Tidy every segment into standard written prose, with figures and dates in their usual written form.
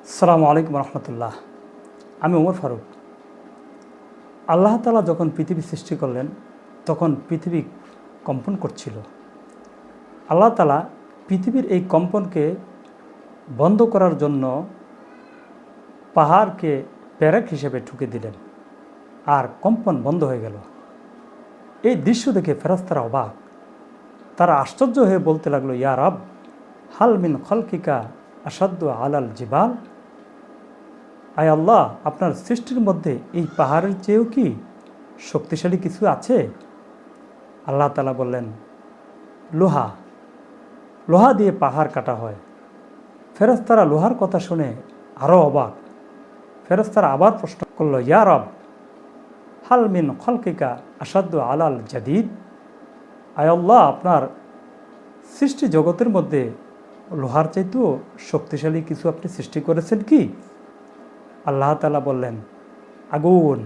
আসসালামু আলাইকুম রহমতুল্লাহ। আমি ওমর ফারুক। আল্লাহ তাআলা যখন পৃথিবী সৃষ্টি করলেন তখন পৃথিবী কম্পন করছিল। আল্লাহ তাআলা পৃথিবীর এই কম্পনকে বন্ধ করার জন্য পাহাড়কে প্যারেক হিসেবে ঠুকে দিলেন, আর কম্পন বন্ধ হয়ে গেল। এই দৃশ্য দেখে ফেরেশতারা অবাক। তারা আশ্চর্য হয়ে বলতে লাগলো, ইয়া রব, হাল মিন খলকিকা আসাদ্দু আলাল জিবাল। আয় আল্লাহ, আপনার সৃষ্টির মধ্যে এই পাহাড়ের চেয়েও কি শক্তিশালী কিছু আছে? আল্লাহ তাআলা বললেন, লোহা। লোহা দিয়ে পাহাড় কাটা হয়। ফেরেশতারা লোহার কথা শুনে আরও অবাক। ফেরেশতারা আবার প্রশ্ন করল, ইয়া রব, হাল মিন খলকিকা আসাদ্দু আলাল জাদিদ। আয় আল্লাহ, আপনার সৃষ্টি জগতের মধ্যে লোহার চাইতেও শক্তিশালী কিছু আপনি সৃষ্টি করেছেন কি? আল্লাহ তাআলা বললেন, আগুন।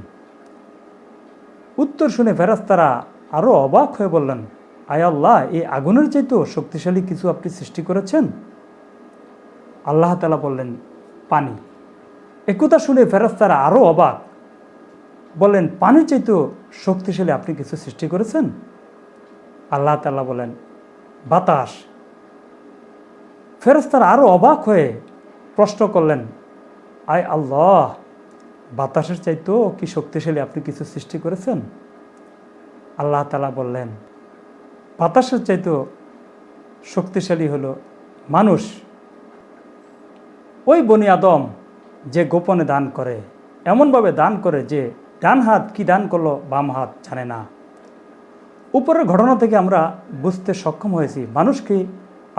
উত্তর শুনে ফেরেশতারা আরও অবাক হয়ে বললেন, আয় আল্লাহ, এই আগুনের চাইতেও শক্তিশালী কিছু আপনি সৃষ্টি করেছেন? আল্লাহ তাআলা বললেন, পানি। একথা শুনে ফেরেশতারা আরও অবাক, বললেন, পানির চাইতেও শক্তিশালী আপনি কিছু সৃষ্টি করেছেন? আল্লাহ তাআলা বলেন, বাতাস। ফেরেশতারা আরও অবাক হয়ে প্রশ্ন করলেন, আয় আল্লাহ, বাতাসের চাইতেও কি শক্তিশালী আপনি কিছু সৃষ্টি করেছেন? আল্লাহ তাআলা বললেন, বাতাসের চাইতেও শক্তিশালী হলো মানুষ। ওই বনি আদম যে গোপনে দান করে, এমনভাবে দান করে যে ডান হাত কি দান করলো বাম হাত জানে না। উপরের ঘটনা থেকে আমরা বুঝতে সক্ষম হয়েছি, মানুষকে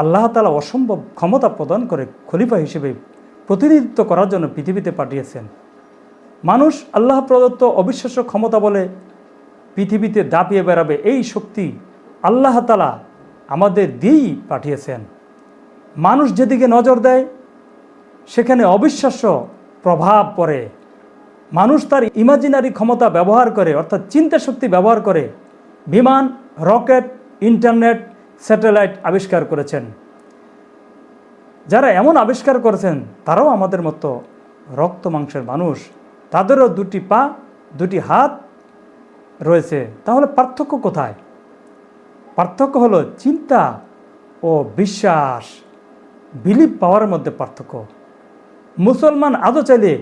আল্লাহ তাআলা অসম্ভব ক্ষমতা প্রদান করে খলিফা হিসেবে প্রতিনিধিত্ব করার জন্য পৃথিবীতে পাঠিয়েছেন। মানুষ আল্লাহ প্রদত্ত অবিশ্বাস্য ক্ষমতা বলে পৃথিবীতে দাপিয়ে বেড়াবে, এই শক্তি আল্লাহ তাআলা আমাদের দিয়েই পাঠিয়েছেন। মানুষ যেদিকে নজর দেয় সেখানে অবিশ্বাস্য প্রভাব পড়ে। মানুষ তার ইমাজিনারি ক্ষমতা ব্যবহার করে, অর্থাৎ চিন্তা শক্তি ব্যবহার করে বিমান, রকেট, ইন্টারনেট, স্যাটেলাইট আবিষ্কার করেছেন। যারা এমন আবিষ্কার করেছেন তারাও আমাদের মতো রক্ত মাংসের মানুষ, তাদেরও দুটি পা, দুটি হাত রয়েছে। তাহলে পার্থক্য কোথায়? পার্থক্য হলো চিন্তা ও বিশ্বাস, বিলিভ পাওয়ারের মধ্যে পার্থক্য। মুসলমান আদৌ চাইলে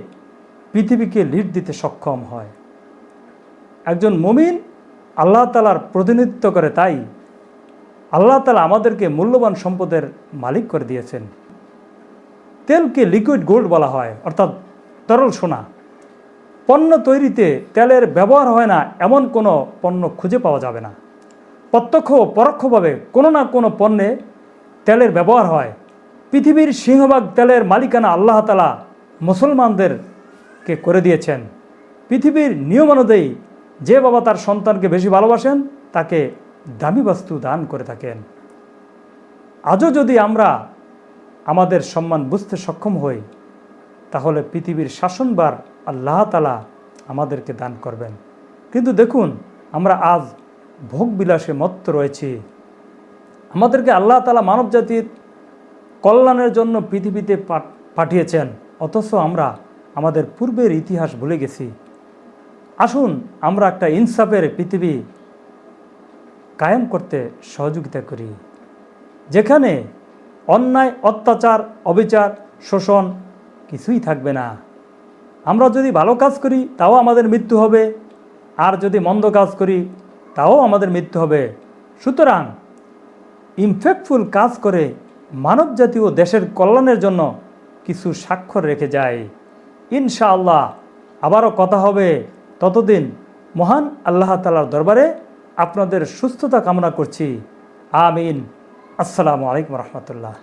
পৃথিবীকে লিড দিতে সক্ষম হয়। একজন মুমিন আল্লাহ তাআলার প্রতিনিধিত্ব করে, তাই আল্লাহ তাআলা আমাদেরকে মূল্যবান সম্পদের মালিক করে দিয়েছেন। তেলকে লিকুইড গোল্ড বলা হয়, অর্থাৎ তরল সোনা। পণ্য তৈরিতে তেলের ব্যবহার হয় না এমন কোনো পণ্য খুঁজে পাওয়া যাবে না। প্রত্যক্ষ ও পরোক্ষভাবে কোনো না কোনো পণ্যে তেলের ব্যবহার হয়। পৃথিবীর সিংহভাগ তেলের মালিকানা আল্লাহ তাআলা মুসলমানদেরকে করে দিয়েছেন। পৃথিবীর নিয়ম অনুযায়ী যে বাবা তার সন্তানকে বেশি ভালোবাসেন তাকে দামি বস্তু দান করে থাকেন। আজও যদি আমরা আমাদের সম্মান বুঝতে সক্ষম হই, তাহলে পৃথিবীর শাসনভার আল্লাহ তাআলা আমাদেরকে দান করবেন। কিন্তু দেখুন, আমরা আজ ভোগবিলাসে মত্ত রয়েছি। আমাদেরকে আল্লাহ তাআলা মানব জাতির কল্যাণের জন্য পৃথিবীতে পাঠিয়েছেন, অথচ আমরা আমাদের পূর্বের ইতিহাস ভুলে গেছি। আসুন আমরা একটা ইনসাফের পৃথিবী কায়েম করতে সহযোগিতা করি, যেখানে অন্যায়, অত্যাচার, অবিচার, শোষণ কিছুই থাকবে না। আমরা যদি ভালো কাজ করি তাও আমাদের মৃত্যু হবে, আর যদি মন্দ কাজ করি তাও আমাদের মৃত্যু হবে। সুতরাং ইমপ্যাক্টফুল কাজ করে মানব জাতি ও দেশের কল্যাণের জন্য কিছু স্বাক্ষর রেখে যায়। ইনশাআল্লাহ আবারও কথা হবে। ততদিন মহান আল্লাহ তাআলার দরবারে আপনাদের সুস্থতা কামনা করছি। আমিন। আসসালামু আলাইকুম রহমতুল্লাহ।